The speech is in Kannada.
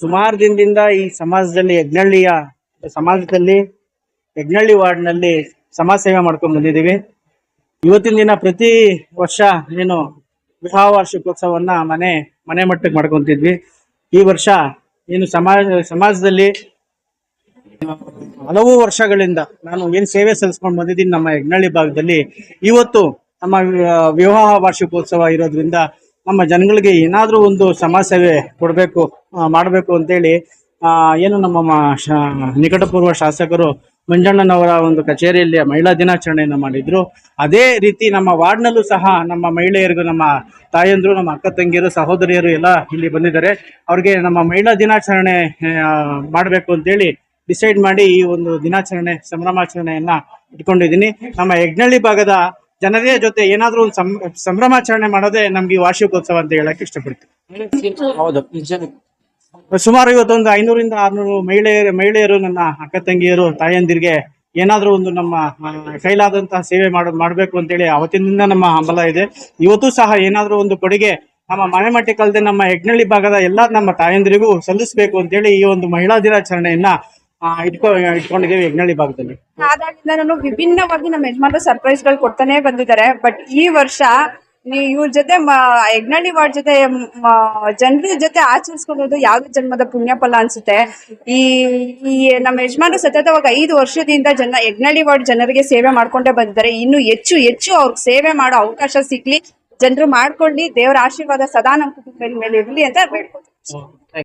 ಸುಮಾರು ದಿನದಿಂದ ಈ ಸಮಾಜದಲ್ಲಿ ಯಜ್ಞಳ್ಳಿ ವಾರ್ಡ್ನಲ್ಲಿ ಸಮಾಜ ಸೇವೆ ಮಾಡ್ಕೊಂಡು ಬಂದಿದ್ದೀವಿ. ಇವತ್ತಿನ ದಿನ ಪ್ರತಿ ವರ್ಷ ಏನು ವಿವಾಹ ವಾರ್ಷಿಕೋತ್ಸವನ್ನ ಮನೆ ಮಟ್ಟಕ್ಕೆ ಮಾಡ್ಕೊಂತಿದ್ವಿ. ಈ ವರ್ಷ ಏನು ಸಮಾಜದಲ್ಲಿ ಹಲವು ವರ್ಷಗಳಿಂದ ನಾನು ಏನ್ ಸೇವೆ ಸಲ್ಲಿಸ್ಕೊಂಡು ಬಂದಿದ್ದೀನಿ ನಮ್ಮ ಯಜ್ಞಳ್ಳಿ ಭಾಗದಲ್ಲಿ. ಇವತ್ತು ನಮ್ಮ ವಿವಾಹ ವಾರ್ಷಿಕೋತ್ಸವ ಇರೋದ್ರಿಂದ ನಮ್ಮ ಜನಗಳಿಗೆ ಏನಾದ್ರೂ ಒಂದು ಸಮಾಜ ಸೇವೆ ಮಾಡಬೇಕು ಅಂತೇಳಿ ಏನು ನಮ್ಮ ನಿಕಟಪೂರ್ವ ಶಾಸಕರು ಮಂಜಣ್ಣನವರ ಒಂದು ಕಚೇರಿಯಲ್ಲಿ ಮಹಿಳಾ ದಿನಾಚರಣೆಯನ್ನು ಮಾಡಿದ್ರು. ಅದೇ ರೀತಿ ನಮ್ಮ ವಾರ್ಡ್ನಲ್ಲೂ ಸಹ ನಮ್ಮ ಮಹಿಳೆಯರಿಗೂ, ನಮ್ಮ ತಾಯಂದ್ರು, ನಮ್ಮ ಅಕ್ಕ ತಂಗಿಯರು, ಸಹೋದರಿಯರು ಎಲ್ಲ ಇಲ್ಲಿ ಬಂದಿದ್ದಾರೆ. ಅವ್ರಿಗೆ ನಮ್ಮ ಮಹಿಳಾ ದಿನಾಚರಣೆ ಮಾಡಬೇಕು ಅಂತೇಳಿ ಡಿಸೈಡ್ ಮಾಡಿ ಈ ಒಂದು ಸಂಭ್ರಮಾಚರಣೆಯನ್ನ ಇಟ್ಕೊಂಡಿದ್ದೀನಿ. ನಮ್ಮ ಯಜ್ಞಳ್ಳಿ ಭಾಗದ ಜನರೇ ಜೊತೆ ಏನಾದ್ರೂ ಒಂದು ಸಂಭ್ರಮಾಚರಣೆ ಮಾಡೋದೇ ನಮ್ಗೆ ಈ ವಾರ್ಷಿಕೋತ್ಸವ ಅಂತ ಹೇಳಕ್ ಇಷ್ಟಪಡ್ತೀನಿ. ಹೌದು, ಸುಮಾರು ಇವತ್ತೊಂದು 500ರಿಂದ 600 ಮಹಿಳೆಯರು, ನನ್ನ ಅಕ್ಕ ತಂಗಿಯರು, ತಾಯಂದಿರಿಗೆ ಏನಾದ್ರೂ ಒಂದು ನಮ್ಮ ಕೈಲಾದಂತಹ ಸೇವೆ ಮಾಡಬೇಕು ಅಂತೇಳಿ ಅವತ್ತಿನಿಂದ ನಮ್ಮ ಹಂಬಲ ಇದೆ. ಇವತ್ತು ಸಹ ಏನಾದ್ರೂ ಒಂದು ಕೊಡುಗೆ ನಮ್ಮ ಮನೆ ಮಟ್ಟಕ್ಕೆ ಅಲ್ಲದೆ ನಮ್ಮ ಯಜ್ಞಳ್ಳಿ ಭಾಗದ ಎಲ್ಲ ನಮ್ಮ ತಾಯಂದಿರಿಗೂ ಸಲ್ಲಿಸಬೇಕು ಅಂತೇಳಿ ಈ ಒಂದು ಮಹಿಳಾ ದಿನಾಚರಣೆಯನ್ನ ಇಟ್ಕೊಂಡಿದ್ದೀವಿ ಯಜ್ಞಳ್ಳಿ ಭಾಗದಲ್ಲಿ. ಆದಾಗಿಂದ ವಿಭಿನ್ನವಾಗಿ ನಮ್ಮ ಯಜಮಾನರು ಸರ್ಪ್ರೈಸ್ ಗಳು ಕೊಡ್ತಾನೆ ಬಂದಿದ್ದಾರೆ. ಬಟ್ ಈ ವರ್ಷ ಇವ್ರ ಜೊತೆ ಯಜ್ಞಳ್ಳಿ ವಾರ್ಡ್ ಜೊತೆ ಜನರ ಜೊತೆ ಆಚರಿಸ್ಕೊಳ್ಳೋದು ಯಾವ್ದು ಜನ್ಮದ ಪುಣ್ಯ ಫಲ ಅನ್ಸುತ್ತೆ. ಈ ನಮ್ಮ ಯಜಮಾನರು ಸತತವಾಗಿ 5 ವರ್ಷದಿಂದ ಯಜ್ಞಳ್ಳಿ ವಾರ್ಡ್ ಜನರಿಗೆ ಸೇವೆ ಮಾಡ್ಕೊಂಡೇ ಬಂದಿದ್ದಾರೆ. ಇನ್ನು ಹೆಚ್ಚು ಅವ್ರಿಗೆ ಸೇವೆ ಮಾಡೋ ಅವಕಾಶ ಸಿಗ್ಲಿ, ಜನರು ಮಾಡ್ಕೊಳ್ಳಿ, ದೇವರ ಆಶೀರ್ವಾದ ಸದಾ ನಮ್ಮ ಕುಟುಂಬದ ಮೇಲೆ ಇರ್ಲಿ ಅಂತ ಬೇಡ್ಕೊತೀನಿ.